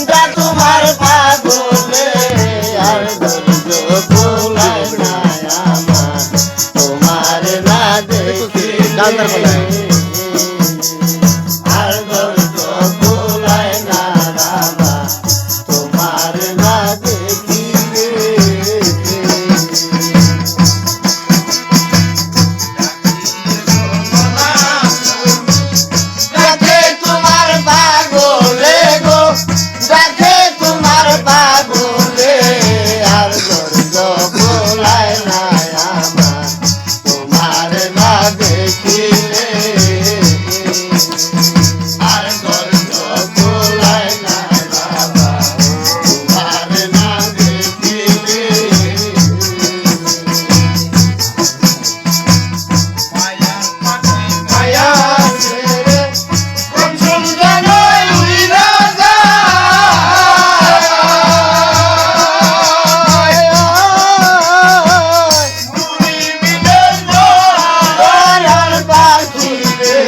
যা তোমার পাগলে আর ধৈর্য কুলায় না আমার তোমার না দেখিলে আর ধৈর্য কুলায় না বাবা তোমার না দেখিলে ডাকে তোমার পাগলে গো ডাকে তোমার পাগলে আর ধৈর্য কুলায় না আমার তোমার না দেখিলে আর ধৈর্য কুলায় না বাবা তোমার না দেখিলে মায়া ছেড়ে কুসুম যেন উইরা যায় মুড়ি মিলে দয়ার পাখি রে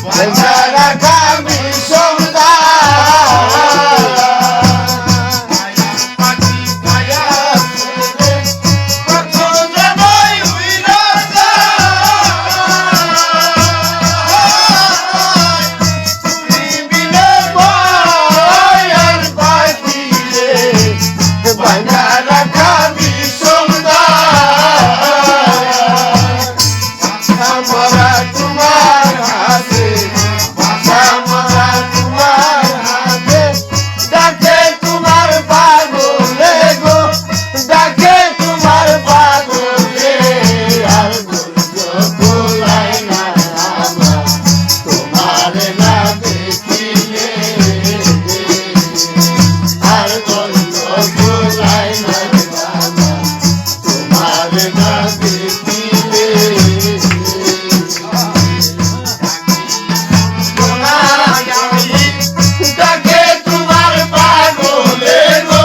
বাঁধা রাখা বিষম মায়া ছেড়ে কুসুম যেন উইরা দয়ার পাখি রে বাঁধা রাখা বিষম মরা তোমার হাতে বাসা মরা তোমার হাতে ডাকে তোমার পাগলে গো ডাকে তোমার পাগলে আর ধৈর্য কুলায় না আমার তোমার না দেখিলে আর ধৈর্য কুলায় না বাবা তোমার না দেখিলে ডাকে তোমার পাগলে গো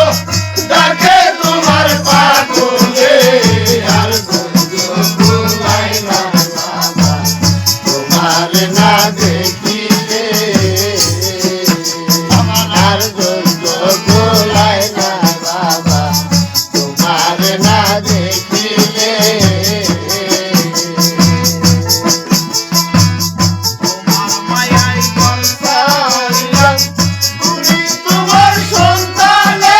ডাকে তোমার পাগলে আর ধৈর্য কুলায় না বাবা তোমার না দেখিলে আর ধৈর্য কুলায় না বাবা তোমার না দেখিলে তোমার সন্তানে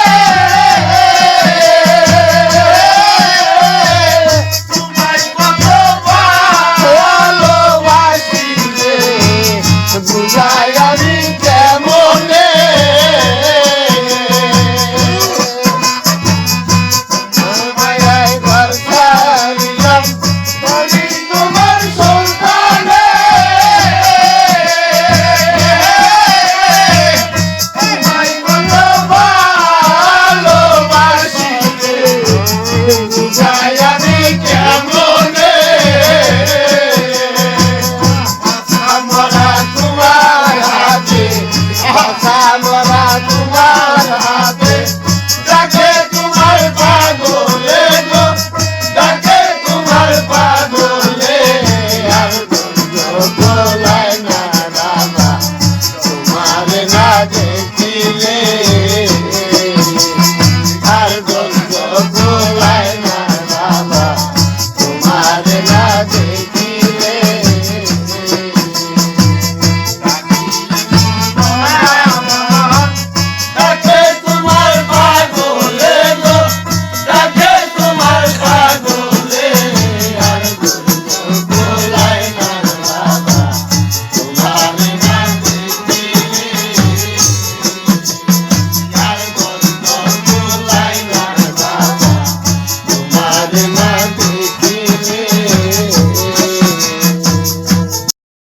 তোমায় কত ভালোবাসি রে বুঝাই আমি কেমনে মায়ায় ঘর ছাড়িলাম আমি তোমার সন্তানে তোমায় কত ভালোবাসি রে বুঝাই আমি কেমনে মরা তোমার হাতে